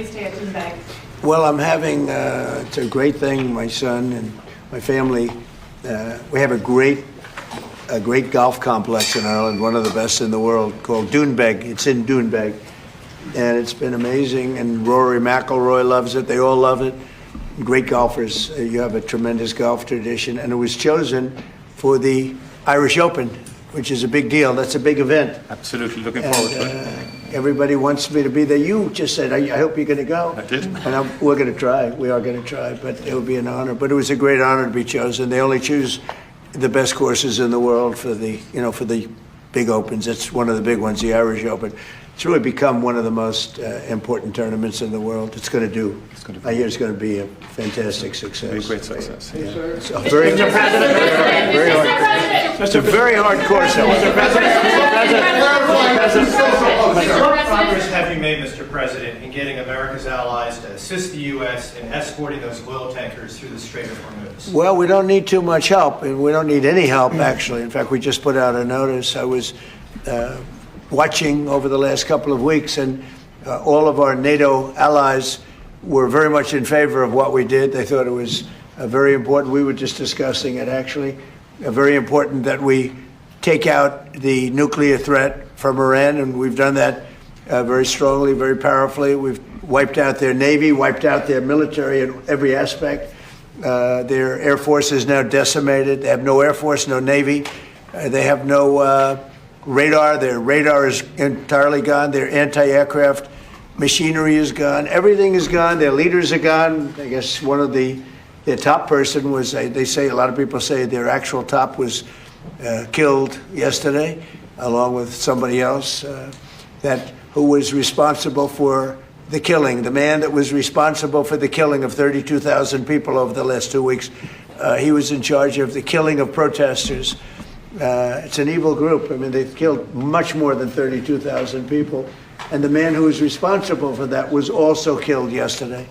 you stay at Doonbeg? Well, I'm having, it's a great thing, my son and my family, we have a great golf complex in Ireland, one of the best in the world, called Doonbeg. It's in Doonbeg, and it's been amazing, and Rory McIlroy loves it. They all love it. Great golfers. You have a tremendous golf tradition, and it was chosen for the Irish Open, which is a big deal. That's a big event. Absolutely, looking forward to it. Everybody wants me to be there. You just said, I hope you're going to go. I did. And we're going to try. We are going to try, but it will be an honor. But it was a great honor to be chosen. They only choose the best courses in the world for the, for the big opens. It's one of the big ones, the Irish Open. It's really become one of the most important tournaments in the world. It's going to do. I hear it's going to be a fantastic success. A great success. Yeah. It's a very, Mr. President, very hard. It's a very hard course. Mr. President. What progress have you made, Mr. President, in getting America's allies to assist the U.S. in escorting those oil tankers through the Strait of Hormuz? Well, we don't need too much help, and we don't need any help, actually. In fact, we just put out a notice. I was watching over the last couple of weeks, and all of our NATO allies were very much in favor of what we did. They thought it was very important. We were just discussing it, actually. Very important that we take out the nuclear threat from Iran, and we've done that very strongly, very powerfully. We've wiped out their Navy, wiped out their military in every aspect. Their Air Force is now decimated. They have no Air Force, no Navy. They have no radar. Their radar is entirely gone. Their anti-aircraft machinery is gone. Everything is gone. Their leaders are gone. I guess one of their top person was, they say, a lot of people say their actual top was killed yesterday, along with somebody else who was responsible for the killing. The man that was responsible for the killing of 32,000 people over the last 2 weeks, he was in charge of the killing of protesters. It's an evil group. I mean, they've killed much more than 32,000 people. And the man who was responsible for that was also killed yesterday.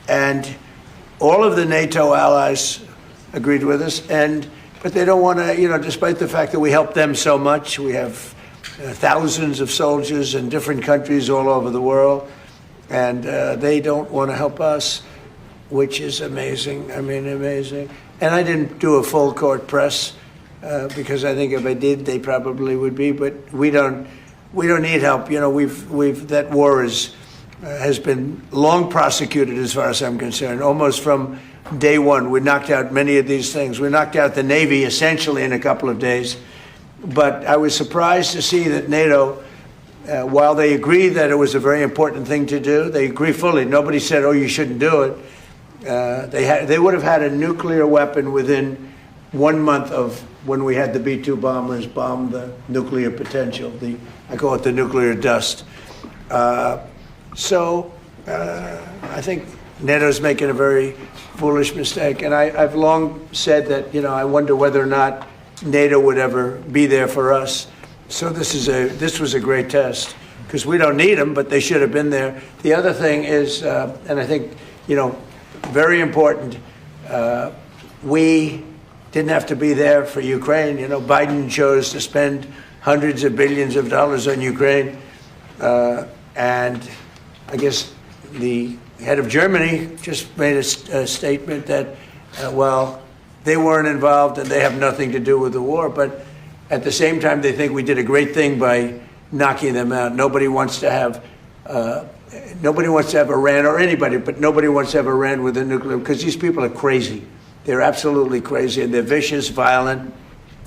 And all of the NATO allies agreed with us. But they don't want to, despite the fact that we help them so much, we have thousands of soldiers in different countries all over the world, and they don't want to help us, which is amazing. I mean, amazing. And I didn't do a full court press because I think if I did, they probably would be. But we don't need help. That war has been long prosecuted, as far as I'm concerned, almost from day one. We knocked out many of these things. We knocked out the Navy essentially in a couple of days. But I was surprised to see that NATO, while they agreed that it was a very important thing to do, they agree fully. Nobody said, oh, you shouldn't do it. They would have had a nuclear weapon within 1 month of when we had the B-2 bombers bomb the nuclear potential. I call it the nuclear dust. So I think NATO's making a very foolish mistake. And I've long said that, I wonder whether or not NATO would ever be there for us. So this was a great test, because we don't need them, but they should have been there. The other thing is, and I think, very important, we didn't have to be there for Ukraine. Biden chose to spend hundreds of billions of dollars on Ukraine. And I guess the head of Germany just made a statement that, they weren't involved and they have nothing to do with the war. But at the same time, they think we did a great thing by knocking them out. Nobody wants to have Iran, or anybody, but nobody wants to have Iran with a nuclear, because these people are crazy. They're absolutely crazy, and they're vicious, violent.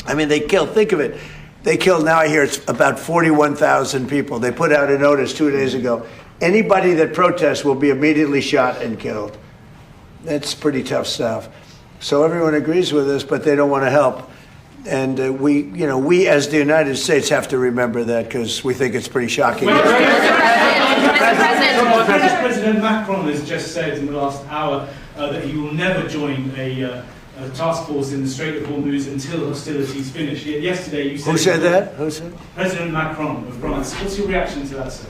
I mean, they killed, think of it. They killed, now I hear it's about 41,000 people. They put out a notice 2 days ago. Anybody that protests will be immediately shot and killed. That's pretty tough stuff. So everyone agrees with us, but they don't want to help. And we as the United States have to remember that, because we think it's pretty shocking. President Macron has just said in the last hour that he will never join a task force in the Strait of Hormuz until hostilities finish. Yet yesterday you said... Who said that? Who said? President Macron of France. What's your reaction to that, sir?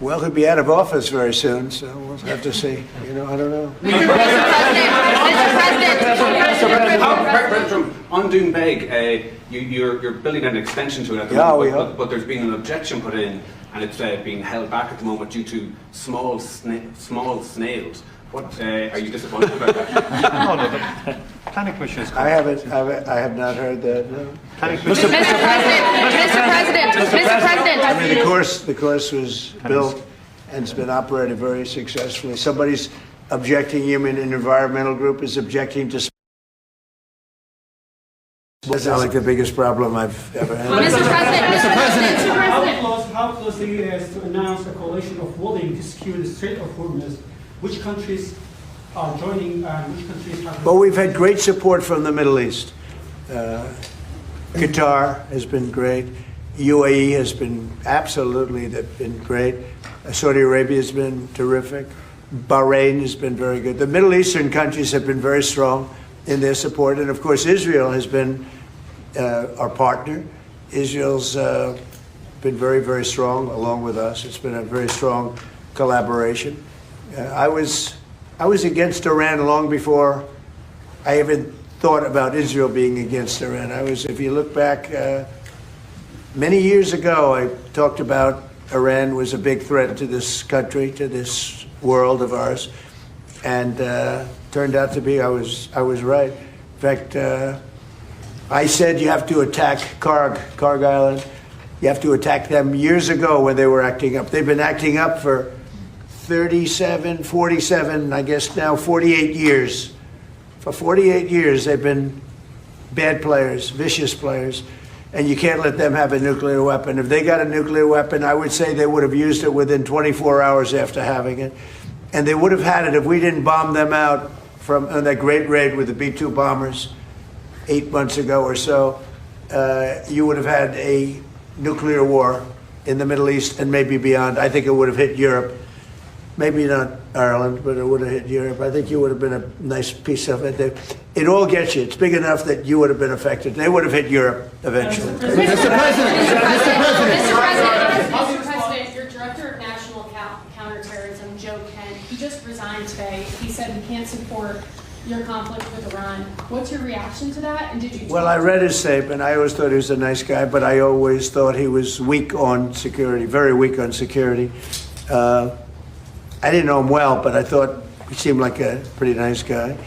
Well, he'll be out of office very soon, so we'll have to see. I don't know. President Trump, on Doonbeg, you're building an extension to it at the moment, but there's been an objection put in and it's being held back at the moment due to small snails. What are you disappointed about that? No, no, the planning commission is. I have not heard that. No. Planning Mr. commission. President. I mean, the course was built and it's been operated very successfully. Somebody's objecting. Human and environmental group is objecting to. That's not like the biggest problem I've ever had. Mr. President. How close are you guys to announce a coalition of willing to secure the Strait of Hormuz? Which countries are joining? Which countries have? Well, we've had great support from the Middle East. Qatar has been great. UAE has been absolutely, they've been great. Saudi Arabia has been terrific. Bahrain has been very good. The Middle Eastern countries have been very strong in their support. And of course, Israel has been our partner. Israel's been very, very strong along with us. It's been a very strong collaboration. I was against Iran long before I even thought about Israel being against Iran. If you look back, many years ago, I talked about Iran was a big threat to this country, to this world of ours, and turned out to be I was right. In fact, I said you have to attack Karg Island. You have to attack them years ago when they were acting up. They've been acting up for 37, 47, I guess now 48 years. For 48 years, they've been bad players, vicious players, and you can't let them have a nuclear weapon. If they got a nuclear weapon, I would say they would have used it within 24 hours after having it. And they would have had it if we didn't bomb them out on that great raid with the B-2 bombers 8 months ago or so. You would have had a nuclear war in the Middle East and maybe beyond. I think it would have hit Europe. Maybe not Ireland, but it would have hit Europe. I think you would have been a nice piece of it. It all gets you. It's big enough that you would have been affected. They would have hit Europe eventually. Mr. President, your director of national counterterrorism, Joe Kent, he just resigned today. He said he can't support your conflict with Iran. What's your reaction to that? And did you? Well, I read his statement. I always thought he was a nice guy, but I always thought he was weak on security, very weak on security. I didn't know him well, but I thought he seemed like a pretty nice guy.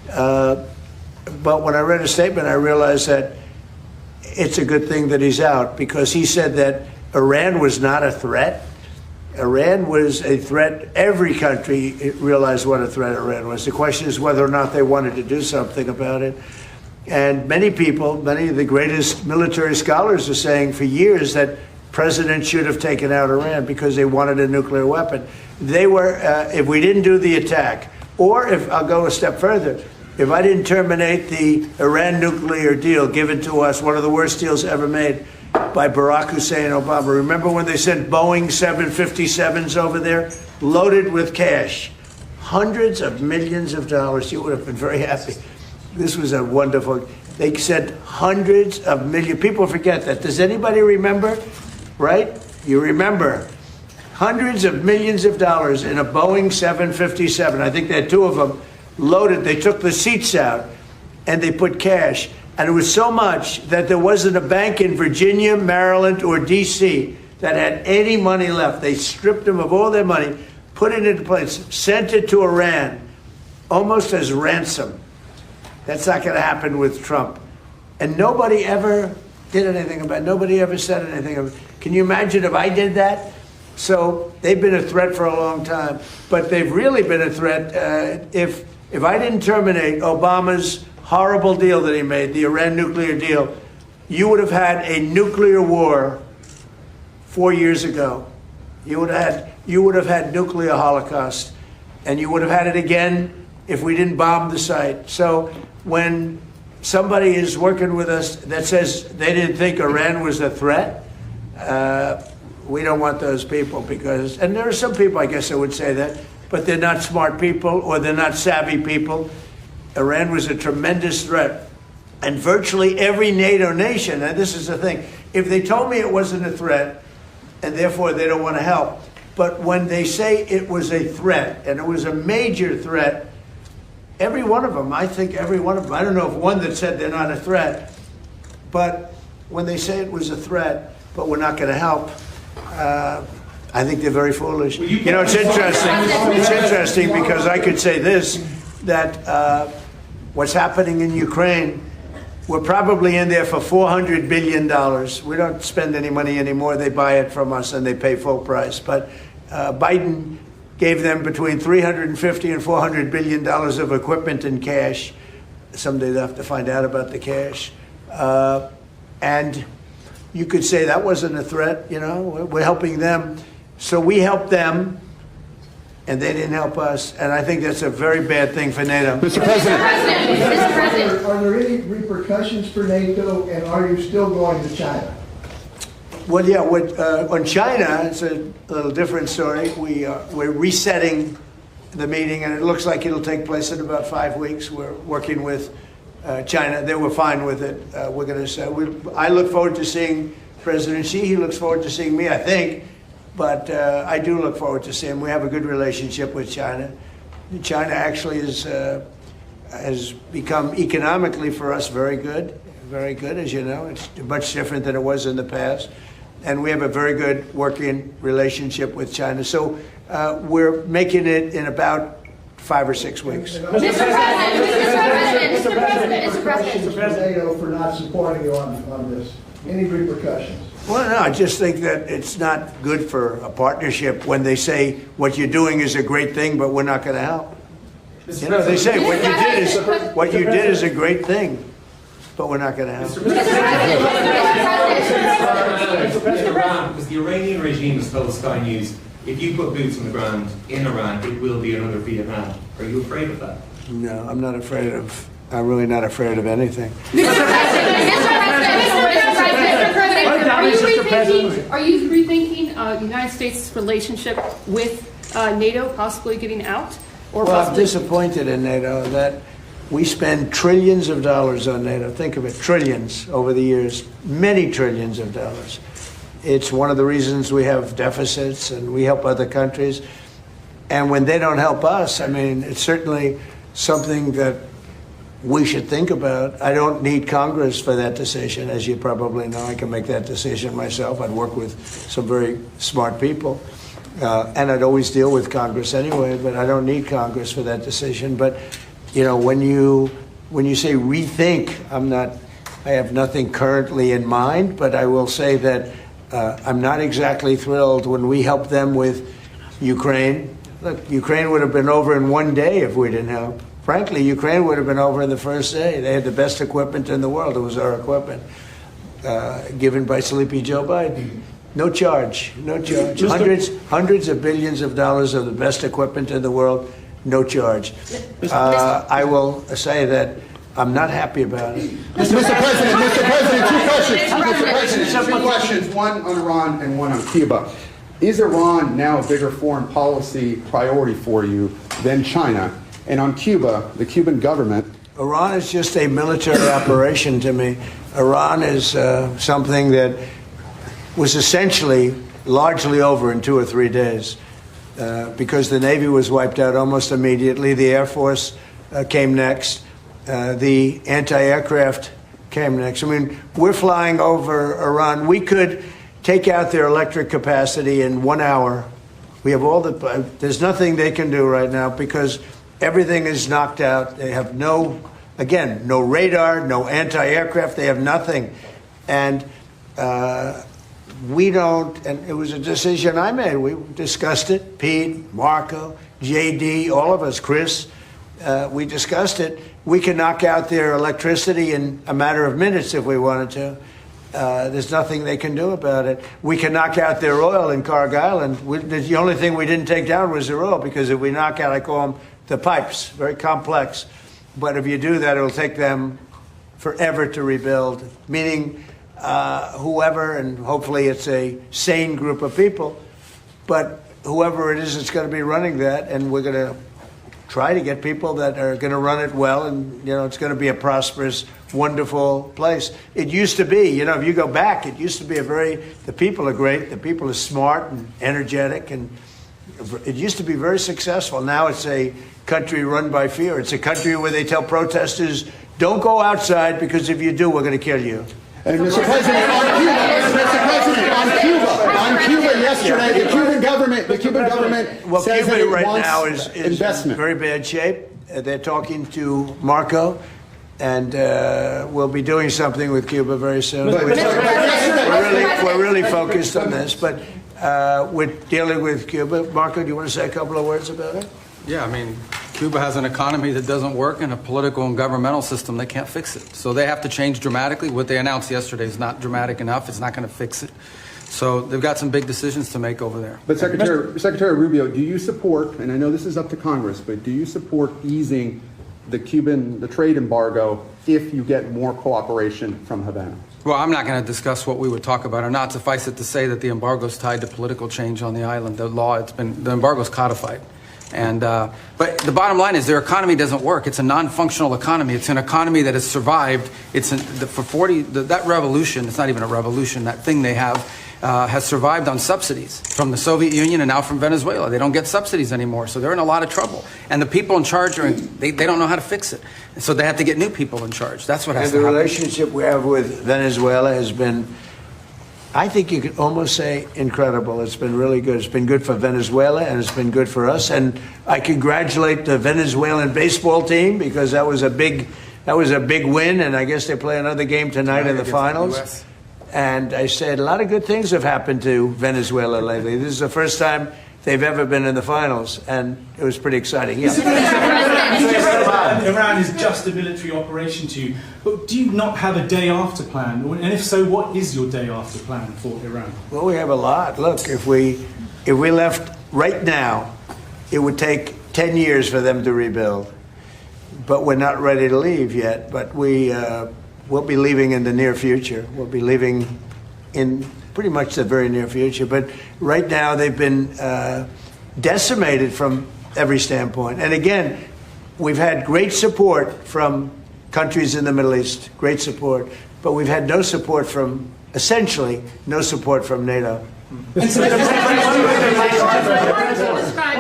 But when I read his statement, I realized that it's a good thing that he's out, because he said that Iran was not a threat. Iran was a threat. Every country realized what a threat Iran was. The question is whether or not they wanted to do something about it. And many people, many of the greatest military scholars are saying for years that presidents should have taken out Iran because they wanted a nuclear weapon. They were, if we didn't do the attack, or if, I'll go a step further, if I didn't terminate the Iran nuclear deal given to us, one of the worst deals ever made by Barack Hussein Obama. Remember when they sent Boeing 757s over there, loaded with cash, hundreds of millions of dollars? You would have been very happy. This was a wonderful, they sent hundreds of millions. People forget that. Does anybody remember? Right? You remember. Hundreds of millions of dollars in a Boeing 757. I think they had two of them loaded. They took the seats out and they put cash. And it was so much that there wasn't a bank in Virginia, Maryland, or D.C. that had any money left. They stripped them of all their money, put it into place, sent it to Iran, almost as ransom. That's not going to happen with Trump. And nobody ever did anything about it. Nobody ever said anything about it. Can you imagine if I did that? So they've been a threat for a long time. But they've really been a threat. If I didn't terminate Obama's horrible deal that he made, the Iran nuclear deal, you would have had a nuclear war 4 years ago. You would have had nuclear holocaust, and you would have had it again if we didn't bomb the site. So when somebody is working with us that says they didn't think Iran was a threat, we don't want those people, because, and there are some people, I guess I would say that, but they're not smart people or they're not savvy people. Iran was a tremendous threat. And virtually every NATO nation, and this is the thing, if they told me it wasn't a threat, and therefore they don't want to help, but when they say it was a threat, and it was a major threat, every one of them, I think every one of them, I don't know of one that said they're not a threat, but when they say it was a threat, but we're not going to help, I think they're very foolish. Well, You know, it's interesting. It's interesting because I could say this, that what's happening in Ukraine, we're probably in there for $400 billion. We don't spend any money anymore. They buy it from us and they pay full price. But Biden gave them between $350 and $400 billion of equipment and cash. Someday they'll have to find out about the cash. And you could say that wasn't a threat, you know, we're helping them. So we helped them, and they didn't help us. And I think that's a very bad thing for NATO. Mr. President. Mr. President. Are there any repercussions for NATO, and are you still going to China? Well, yeah, on China, it's a little different story. We're resetting the meeting, and it looks like it'll take place in about 5 weeks. We're working with China. They were fine with it. We're going to say, I look forward to seeing President Xi. He looks forward to seeing me, I think. But I do look forward to seeing him. We have a good relationship with China. China actually has become economically for us very good, as you know. It's much different than it was in the past. And we have a very good working relationship with China. So we're making it in about 5 or 6 weeks. Mr. President, Repercussions for NATO for not supporting you on this? Any repercussions? Well, no, I just think that it's not good for a partnership when they say what you're doing is a great thing, but we're not going to help. You know, they say what you did is a great thing, but we're not going to help. Mr. Iran, because the Iranian regime has told Sky News, if you put boots on the ground in Iran, it will be another Vietnam. Are you afraid of that? No, I'm really not afraid of anything. Are you rethinking the United States' relationship with NATO, possibly getting out? Or Well, I'm possibly disappointed in NATO that we spend trillions of dollars on NATO. Think of it, trillions over the years, many trillions of dollars. It's one of the reasons we have deficits and we help other countries. And when they don't help us, I mean, it's certainly something that we should think about. I don't need Congress for that decision, as you probably know. I can make that decision myself. I'd work with some very smart people. And I'd always deal with Congress anyway, but I don't need Congress for that decision. But, you know, when you say rethink, I have nothing currently in mind, but I will say that I'm not exactly thrilled when we help them with Ukraine. Look, Ukraine would have been over in 1 day if we didn't help. Frankly, Ukraine would have been over in the first day. They had the best equipment in the world. It was our equipment, given by Sleepy Joe Biden. No charge, no charge. Hundreds of billions of dollars of the best equipment in the world, no charge. I will say that I'm not happy about it. Mr. President, 2 questions. Mr. President, 2 questions, one on Iran and one on Cuba. Is Iran now a bigger foreign policy priority for you than China? And on Cuba, the Cuban government... Iran is just a military operation to me. Iran is something that was essentially largely over in 2 or 3 days because the Navy was wiped out almost immediately. The Air Force came next. The anti-aircraft came next. I mean, we're flying over Iran. We could take out their electric capacity in 1 hour. We have all the... There's nothing they can do right now because everything is knocked out. They have no radar, no anti-aircraft. They have nothing. And we don't, and it was a decision I made. We discussed it. Pete, Marco, JD, all of us, Chris, we discussed it. We can knock out their electricity in a matter of minutes if we wanted to. There's nothing they can do about it. We can knock out their oil in Carg Island. The only thing we didn't take down was their oil because if we knock out, I call them the pipes, very complex. But if you do that, it'll take them forever to rebuild, meaning whoever, and hopefully it's a sane group of people, but whoever it is, it's going to be running that, and we're going to try to get people that are going to run it well, and, you know, it's going to be a prosperous, wonderful place. It used to be, you know, if you go back, it used to be the people are great, the people are smart and energetic, and it used to be very successful. Now it's a country run by fear. It's a country where they tell protesters, don't go outside because if you do, we're going to kill you. And Mr. President, on Cuba, yesterday, the Cuban Cuban government Well, says that Cuba it right wants now is in investment. very bad shape. They're talking to Marco, and we'll be doing something with Cuba very soon. We're really focused on this, but we're dealing with Cuba. Marco, do you want to say a couple of words about it? Yeah, I mean, Cuba has an economy that doesn't work and a political and governmental system that can't fix it. So they have to change dramatically. What they announced yesterday is not dramatic enough. It's not going to fix it. So they've got some big decisions to make over there. But Secretary Rubio, do you support, and I know this is up to Congress, but do you support easing the trade embargo if you get more cooperation from Havana? Well, I'm not going to discuss what we would talk about or not. Suffice it to say that the embargo is tied to political change on the island. The embargo is codified. And but the bottom line is their economy doesn't work. It's a non-functional economy. It's an economy that has survived. That revolution. It's not even a revolution. That thing they have has survived on subsidies from the Soviet Union and now from Venezuela. They don't get subsidies anymore, so they're in a lot of trouble. And the people in charge they don't know how to fix it. So they have to get new people in charge. That's what has to happen. And the relationship we have with Venezuela has been, I think you could almost say, incredible. It's been really good. It's been good for Venezuela, and it's been good for us. And I congratulate the Venezuelan baseball team because that was a big win. And I guess they play another game tonight in the finals. And I said a lot of good things have happened to Venezuela lately. This is the first time they've ever been in the finals, and it was pretty exciting. Yeah. Iran is just a military operation to you, but do you not have a day after plan? And if so, what is your day after plan for Iran? Well, we have a lot. Look, if we left right now, it would take 10 years for them to rebuild. But we're not ready to leave yet. But we'll be leaving in the near future. We'll be leaving in pretty much the very near future. But right now, they've been decimated from every standpoint. And again, we've had great support from countries in the Middle East, great support. But we've had no support essentially, no support from NATO. What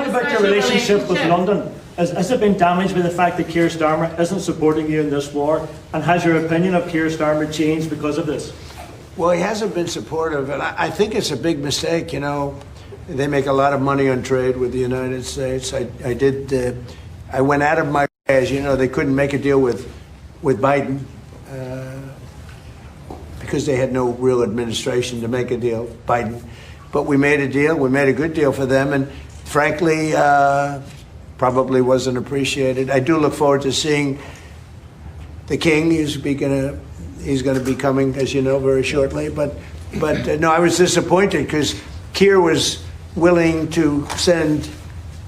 about your relationship with London? Has it been damaged by the fact that Keir Starmer isn't supporting you in this war? And has your opinion of Keir Starmer changed because of this? Well, he hasn't been supportive, and I think it's a big mistake. You know, they make a lot of money on trade with the United States. I went out of my way, as you know, they couldn't make a deal with Biden because they had no real administration to make a deal, Biden. But we made a deal. We made a good deal for them, and frankly, probably wasn't appreciated. I do look forward to seeing the king. He's going to be coming, as you know, very shortly. But no, I was disappointed because Keir was willing to send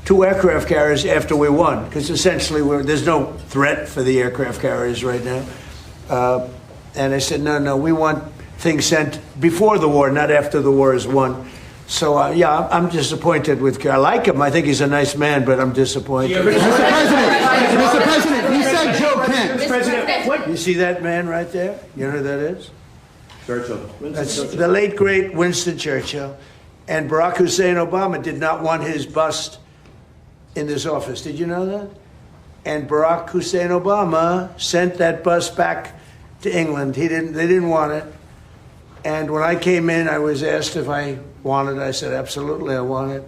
2 aircraft carriers after we won, because essentially there's no threat for the aircraft carriers right now. And I said, no, we want things sent before the war, not after the war is won. So, yeah, I'm disappointed with Keir. I like him. I think he's a nice man, but I'm disappointed. Mr. President, you said Joe Kent. What? You see that man right there? You know who that is? Churchill. That's the late, great Winston Churchill. And Barack Hussein Obama did not want his bust in this office. Did you know that? And Barack Hussein Obama sent that bust back to England. They didn't want it. And when I came in, I was asked if I wanted it. I said, absolutely, I want it.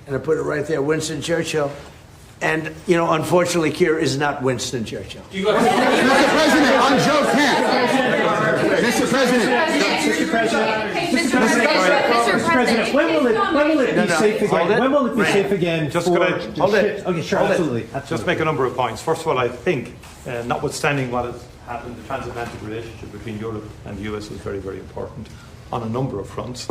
And I put it right there, Winston Churchill. And, you know, unfortunately, Keir is not Winston Churchill. Mr. President, I'm Joe Kent. Mr. President, when will it be safe again? When will it be safe again? Just hold it. Okay, sure, absolutely. Just make a number of points. First of all, I think, notwithstanding what has happened, the transatlantic relationship between Europe and the US is very, very important on a number of fronts.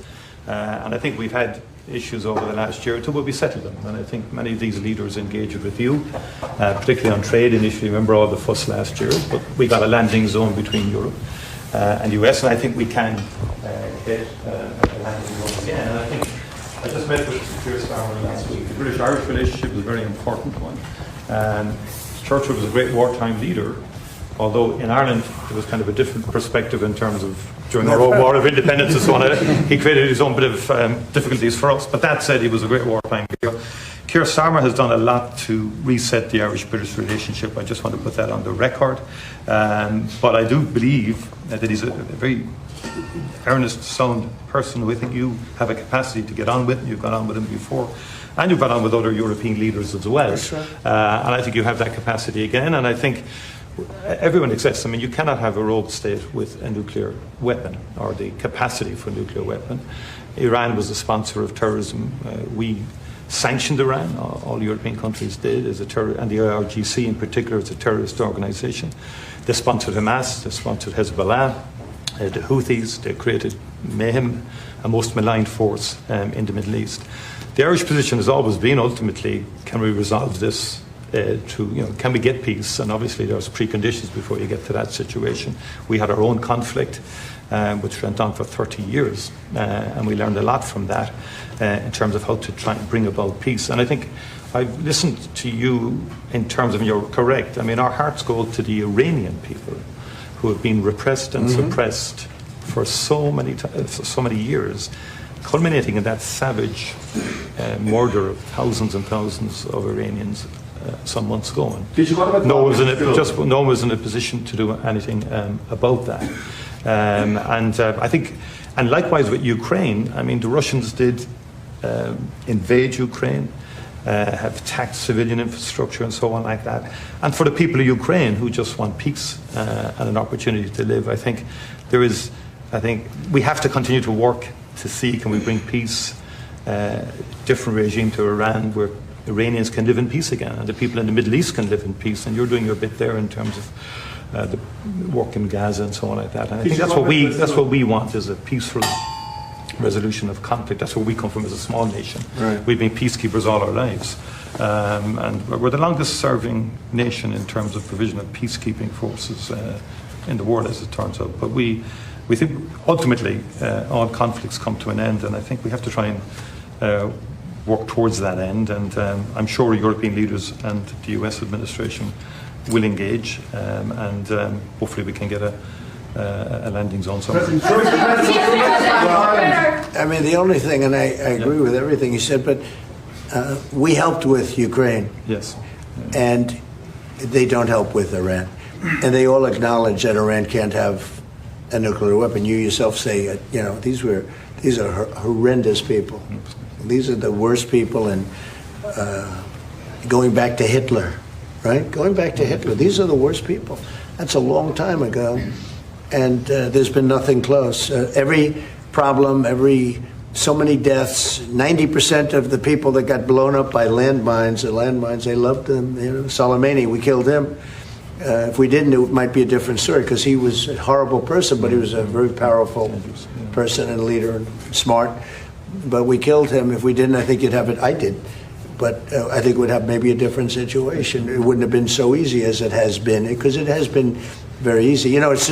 And I think we've had issues over the last year or two, but we settled them. And I think many of these leaders engaged with you, particularly on trade initially. Remember all the fuss last year, but we got a landing zone between Europe and the US, and I think we can get a landing zone again. And I think I just met with Keir Starmer last week. The British-Irish relationship is a very important one. Churchill was a great wartime leader, although in Ireland there was kind of a different perspective in terms of during our own war of independence and so on. He created his own bit of difficulties for us. But that said, he was a great wartime leader. Keir Starmer has done a lot to reset the Irish-British relationship. I just want to put that on the record. But I do believe that he's a very earnest, sound person who I think you have a capacity to get on with. You've gone on with him before. and you've got on with other European leaders as well. That's right. And I think you have that capacity again. And I think everyone exists. I mean, you cannot have a rogue state with a nuclear weapon or the capacity for a nuclear weapon. Iran was the sponsor of terrorism. We sanctioned Iran, all European countries did, as a and the IRGC in particular as a terrorist organisation. They sponsored Hamas, they sponsored Hezbollah, the Houthis, they created mayhem, a most maligned force in the Middle East. The Irish position has always been, ultimately, can we resolve this can we get peace? And obviously there's preconditions before you get to that situation. We had our own conflict, which went on for 30 years, and we learned a lot from that in terms of how to try and bring about peace. And I think I've listened to you in terms of, you're correct, I mean, our hearts go to the Iranian people who have been repressed and suppressed for so many years, culminating in that savage murder of thousands and thousands of Iranians some months ago. And no one was in a position to do anything about that. I think, and likewise with Ukraine, I mean, the Russians did invade Ukraine, have attacked civilian infrastructure and so on like that. And for the people of Ukraine who just want peace and an opportunity to live, I think we have to continue to work to see, can we bring peace, different regime to Iran where Iranians can live in peace again, and the people in the Middle East can live in peace. And you're doing your bit there in terms of the work in Gaza and so on like that. And I think that's what we want, is a peaceful resolution of conflict. That's where we come from as a small nation. Right. We've been peacekeepers all our lives, and we're the longest-serving nation in terms of provision of peacekeeping forces in the world, as it turns out. But we think ultimately all conflicts come to an end, and I think we have to try and work towards that end, and I'm sure European leaders and the US administration will engage, and hopefully we can get a landing zone somewhere. I mean, the only thing, and I agree with everything you said, but we helped with Ukraine. Yes. And they don't help with Iran. And they all acknowledge that Iran can't have a nuclear weapon. You yourself say, these are horrendous people. These are the worst people, and going back to Hitler, right? Going back to Hitler, these are the worst people. That's a long time ago, and there's been nothing close. Every problem, so many deaths, 90% of the people that got blown up by landmines, they loved them. Soleimani, we killed him. If we didn't, it might be a different story, because he was a horrible person, but he was a very powerful person and leader and smart. But we killed him. If we didn't, I think you'd have it. I did. But I think we'd have maybe a different situation. It wouldn't have been so easy as it has been, because it has been very easy. It's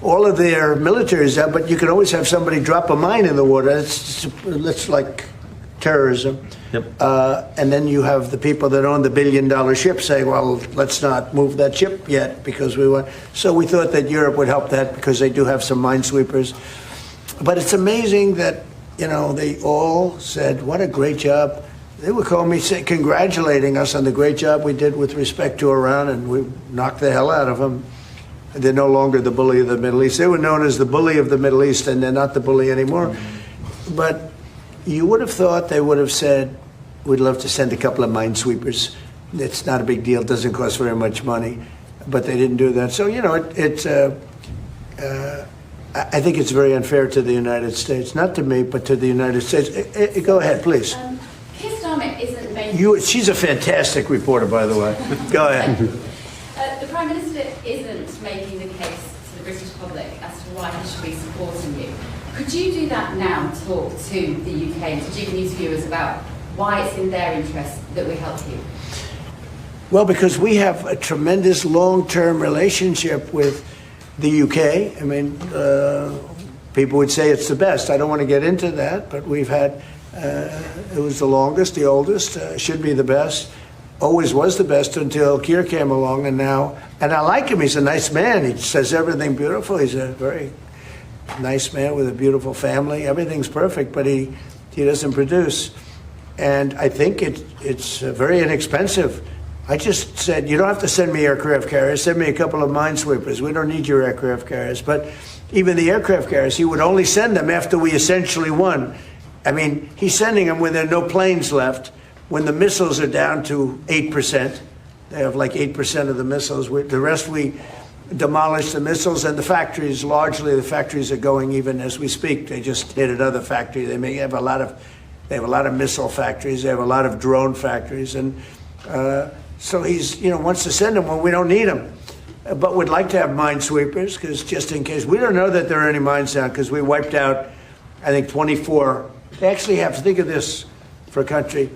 all of their militaries, but you can always have somebody drop a mine in the water. It's like terrorism. Yep. And then you have the people that own the billion-dollar ship saying, well, let's not move that ship yet because we want. So we thought that Europe would help that, because they do have some minesweepers. But it's amazing that, they all said, what a great job. They would call me congratulating us on the great job we did with respect to Iran, and we knocked the hell out of them. They're no longer the bully of the Middle East. They were known as the bully of the Middle East, and they're not the bully anymore. But you would have thought they would have said, we'd love to send a couple of minesweepers. It's not a big deal. It doesn't cost very much money. But they didn't do that. So, I think it's very unfair to the United States. Not to me, but to the United States. Go ahead, please. Keir Starmer isn't making... She's a fantastic reporter, by the way. Go ahead. The Prime Minister isn't making the case to the British public as to why he should be supporting you. Could you do that now, talk to the UK and to Japanese viewers about why it's in their interest that we help you? Well, because we have a tremendous long-term relationship with the UK. I mean, people would say it's the best. I don't want to get into that, but we've had, it was the longest, the oldest, should be the best. Always was the best until Keir came along, and I like him. He's a nice man. He says everything beautiful. He's a very nice man with a beautiful family. Everything's perfect, but he doesn't produce. And I think it's very inexpensive. I just said, you don't have to send me aircraft carriers. Send me a couple of minesweepers. We don't need your aircraft carriers. But even the aircraft carriers, he would only send them after we essentially won. I mean, he's sending them when there are no planes left, when the missiles are down to 8%. They have like 8% of the missiles. The rest we demolish the missiles, and the factories, largely the factories are going even as we speak. They just hit another factory. They have a lot of missile factories. They have a lot of drone factories. And so he's, wants to send them when we don't need them. But we'd like to have minesweepers, because just in case. We don't know that there are any mines down, because we wiped out, I think, 24. They actually have to think of this for a country.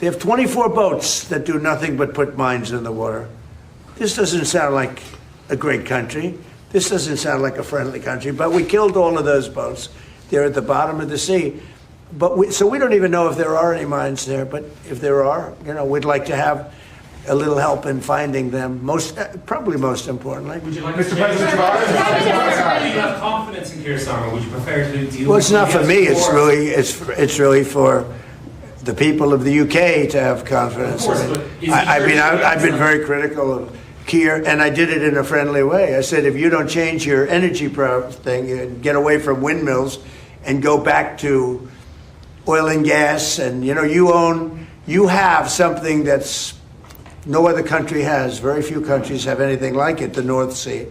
They have 24 boats that do nothing but put mines in the water. This doesn't sound like a great country. This doesn't sound like a friendly country, but we killed all of those boats. They're at the bottom of the sea. So we don't even know if there are any mines there, but if there are, we'd like to have a little help in finding them, probably most importantly. Would you like Mr. President, do you have confidence in Keir Starmer? Would you prefer to deal Well, it's not for me. with It's really for the people of the UK to have confidence. Of course, but I've been very critical of Keir, and I did it in a friendly way. I said, if you don't change your energy thing and get away from windmills and go back to oil and gas, and you have something that's no other country has. Very few countries have anything like it, the North Sea.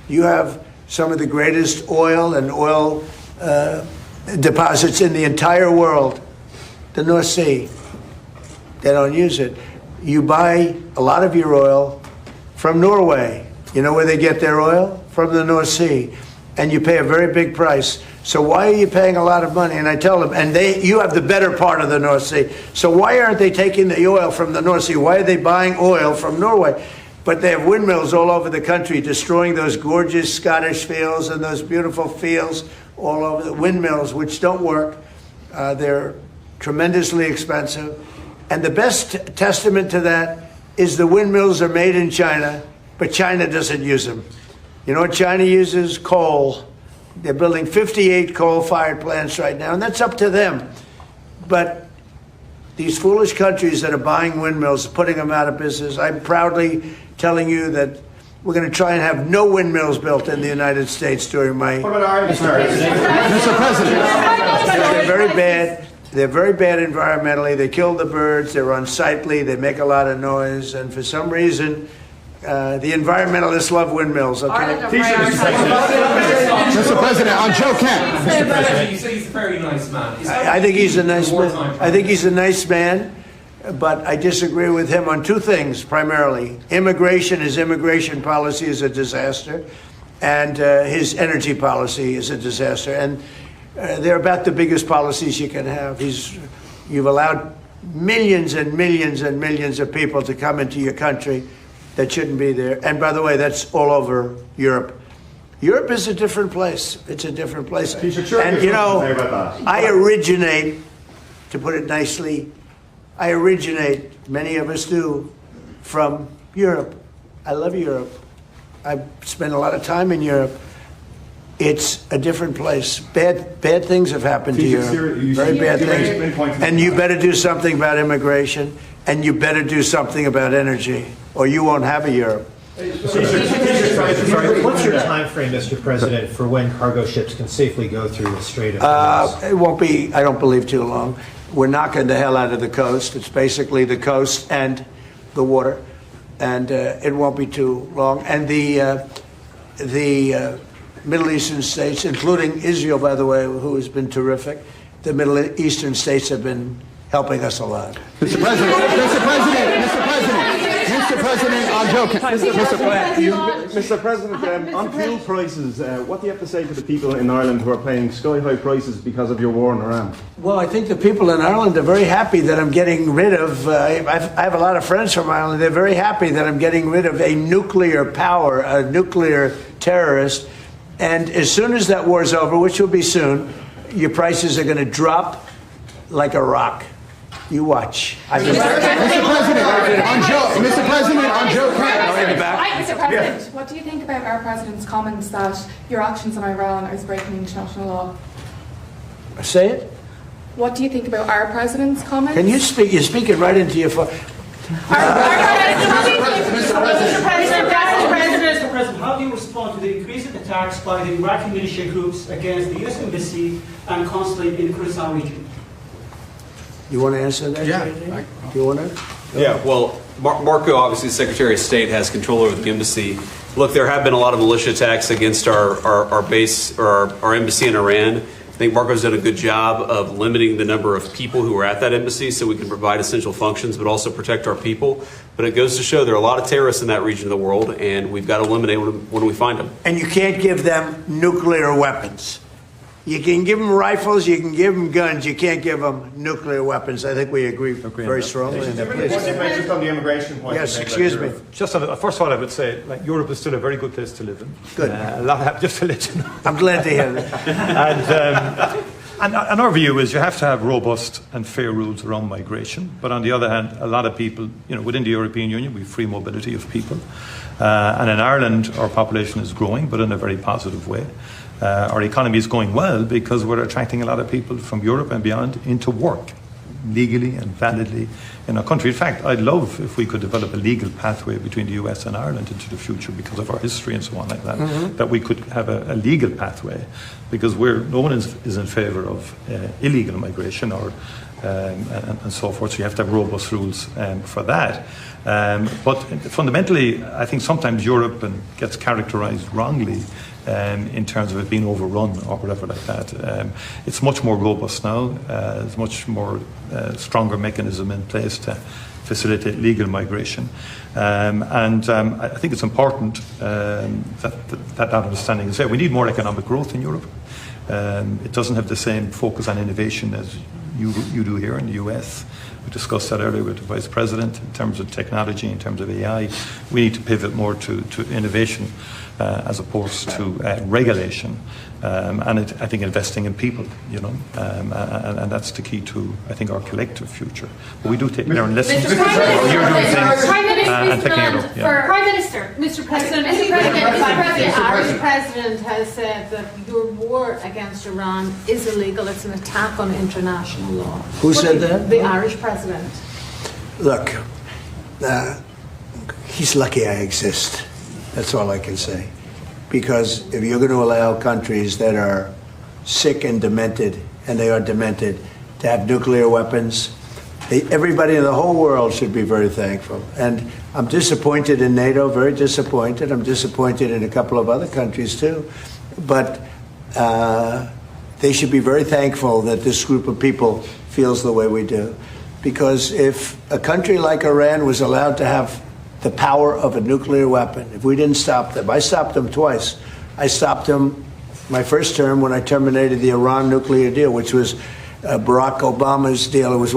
You have some of the greatest oil and oil deposits in the entire world, the North Sea. They don't use it. You buy a lot of your oil from Norway. You know where they get their oil? From the North Sea. And you pay a very big price. So why are you paying a lot of money? And I tell them, and you have the better part of the North Sea. So why aren't they taking the oil from the North Sea? Why are they buying oil from Norway? But they have windmills all over the country, destroying those gorgeous Scottish fields and those beautiful fields all over the windmills, which don't work. They're tremendously expensive. And the best testament to that is the windmills are made in China, but China doesn't use them. You know what China uses? Coal. They're building 58 coal-fired plants right now, and that's up to them. But these foolish countries that are buying windmills, putting them out of business, I'm proudly telling you that we're going to try and have no windmills built in the United States during my... What about Ireland, Mr. President? They're very bad. They're very bad environmentally. They kill the birds. They're unsightly. They make a lot of noise. And for some reason, the environmentalists love windmills. Okay? Mr. President, on Joe Kent. Mr. President, you say he's a very nice man. I think he's a nice man. I think he's a nice man, but I disagree with him on two things primarily. His immigration policy is a disaster, and his energy policy is a disaster. And they're about the biggest policies you can have. You've allowed millions and millions and millions of people to come into your country that shouldn't be there. And by the way, that's all over Europe. Europe is a different place. It's a different place. And I originate, to put it nicely, many of us do, from Europe. I love Europe. I've spent a lot of time in Europe. It's a different place. Bad things have happened to Europe. Very bad things. And you better do something about immigration, and you better do something about energy, or you won't have a Europe. What's your time frame, Mr. President, for when cargo ships can safely go through the Strait of Hormuz? It won't be, I don't believe, too long. We're knocking the hell out of the coast. It's basically the coast and the water, and it won't be too long. And the Middle Eastern states, including Israel, by the way, who has been terrific, the Middle Eastern states have been helping us a lot. Mr. President, Mr. President, on fuel prices, what do you have to say to the people in Ireland who are paying sky-high prices because of your war in Iran? Well, I think the people in Ireland are very happy that I'm getting rid of, I have a lot of friends from Ireland, they're very happy that I'm getting rid of a nuclear power, a nuclear terrorist. And as soon as that war's over, which will be soon, your prices are going to drop like a rock. You watch. Mr. President, on Joe Kent. Mr. President, what do you think about our president's comments that your actions in Iran is breaking international law? Say it. What do you think about our president's comments? Can you speak? You're speaking right into your phone. Mr. President, how do you respond to the increasing attacks by the Iraqi militia groups against the U.S. Embassy and consulate in the Kurdistan region? You want to answer that? Yeah. JD? Do you want to? Yeah, well, Marco, obviously, the Secretary of State, has control over the embassy. Look, there have been a lot of militia attacks against our base or our embassy in Iran. I think Marco's done a good job of limiting the number of people who are at that embassy so we can provide essential functions but also protect our people. But it goes to show there are a lot of terrorists in that region of the world, and we've got to eliminate them when we find them. And you can't give them nuclear weapons. You can give them rifles, you can give them guns, you can't give them nuclear weapons. I think we agree very strongly on that. What's your message just on the immigration point? Yes, excuse me. Just on first of all, I would say, like, Europe is still a very good place to live in. Good. A lot just to let you know. I'm glad to hear that. And our view is you have to have robust and fair rules around migration. But on the other hand, a lot of people, within the European Union, we have free mobility of people. And in Ireland, our population is growing, but in a very positive way. Our economy is going well because we're attracting a lot of people from Europe and beyond into work, legally and validly in our country. In fact, I'd love if we could develop a legal pathway between the US and Ireland into the future because of our history and so on like that, that we could have a legal pathway, because no one is in favour of illegal migration or and so forth. So you have to have robust rules for that. But fundamentally, I think sometimes Europe gets characterised wrongly in terms of it being overrun or whatever like that. It's much more robust now. There's much more stronger mechanism in place to facilitate legal migration. I think it's important that understanding is there. We need more economic growth in Europe. It doesn't have the same focus on innovation as you do here in the US. We discussed that earlier with the Vice President in terms of technology, in terms of AI. We need to pivot more to innovation as opposed to regulation. I think investing in people, and that's the key to, I think, our collective future. But we do take learn lessons. You're doing things and taking it up. Yeah. Prime Minister, Mr. President, The Irish President has said that your war against Iran is illegal. It's an attack on international law. Who said that? The Irish President. Look, he's lucky I exist. That's all I can say. Because if you're going to allow countries that are sick and demented, and they are demented, to have nuclear weapons, everybody in the whole world should be very thankful. And I'm disappointed in NATO, very disappointed. I'm disappointed in a couple of other countries too. But they should be very thankful that this group of people feels the way we do. Because if a country like Iran was allowed to have the power of a nuclear weapon, if we didn't stop them. I stopped them twice. I stopped them my first term when I terminated the Iran nuclear deal, which was Barack Obama's deal. It was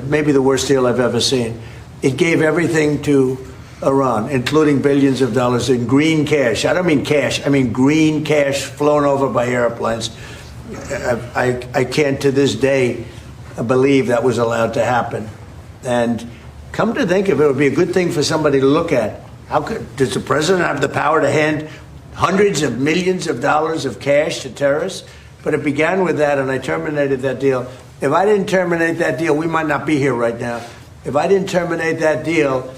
maybe the worst deal I've ever seen. It gave everything to Iran, including billions of dollars in green cash. I don't mean cash, I mean green cash flown over by airplanes. I can't to this day believe that was allowed to happen. And come to think of it, it would be a good thing for somebody to look at. Does the president have the power to hand hundreds of millions of dollars of cash to terrorists? But it began with that, and I terminated that deal. If I didn't terminate that deal, we might not be here right now. If I didn't terminate that deal,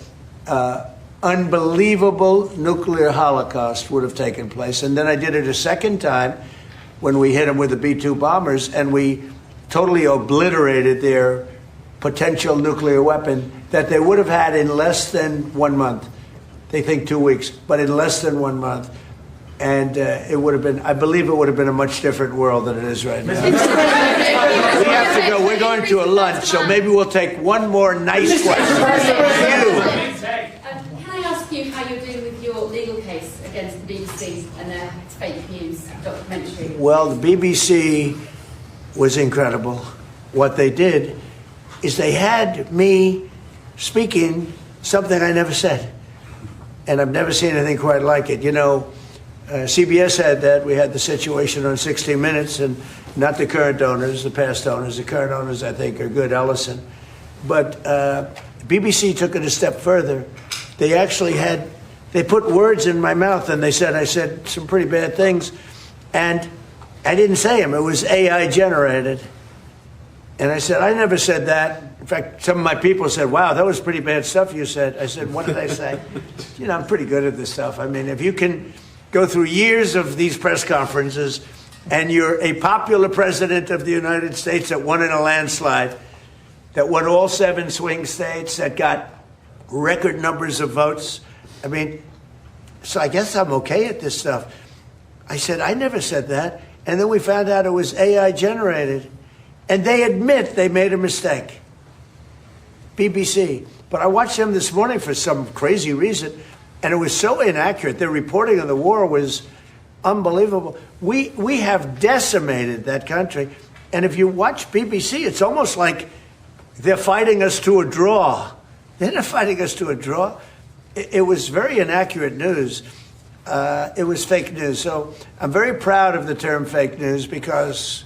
unbelievable nuclear holocaust would have taken place. And then I did it a second time when we hit them with the B-2 bombers, and we totally obliterated their potential nuclear weapon that they would have had in less than 1 month. They think 2 weeks, but in less than 1 month. And it would have been, I believe it would have been a much different world than it is right now. We have to go, we're going to a lunch, so maybe we'll take one more nice question. Can I ask you how you're doing with your legal case against the BBC and their fake news documentary? Well, the BBC was incredible. What they did is they had me speaking something I never said. And I've never seen anything quite like it. You know, CBS had that. We had the situation on 60 Minutes, and not the current owners, the past owners. The current owners, I think, are good, Ellison. But BBC took it a step further. They actually they put words in my mouth, and I said some pretty bad things. And I didn't say them. It was AI generated. And I said, I never said that. In fact, some of my people said, wow, that was pretty bad stuff you said. I said, what did I say? You know, I'm pretty good at this stuff. I mean, if you can go through years of these press conferences and you're a popular president of the United States that won in a landslide, that won all 7 swing states, that got record numbers of votes. I mean, so I guess I'm okay at this stuff. I said, I never said that. And then we found out it was AI generated. And they admit they made a mistake. BBC. But I watched them this morning for some crazy reason, and it was so inaccurate. Their reporting of the war was unbelievable. We have decimated that country. And if you watch BBC, it's almost like they're fighting us to a draw. They're not fighting us to a draw. It was very inaccurate news. It was fake news. So I'm very proud of the term fake news because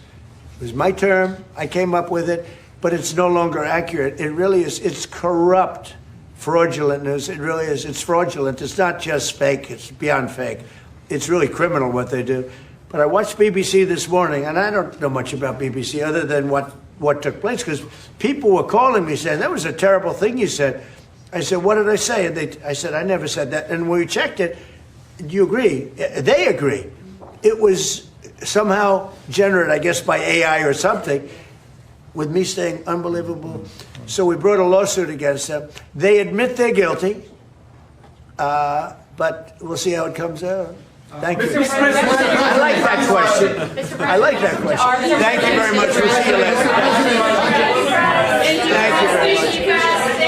it was my term. I came up with it, but it's no longer accurate. It really is. It's corrupt, fraudulent news. It really is. It's fraudulent. It's not just fake. It's beyond fake. It's really criminal what they do. But I watched BBC this morning, and I don't know much about BBC other than what took place, because people were calling me saying, that was a terrible thing you said. I said, what did I say? And I said, I never said that. And when we checked it, do you agree? They agree. It was somehow generated, I guess, by AI or something, with me saying unbelievable. So we brought a lawsuit against them. They admit they're guilty, but we'll see how it comes out. Thank you. I like that question. I like that question. Thank you very much. We'll see you later. Thank you very much.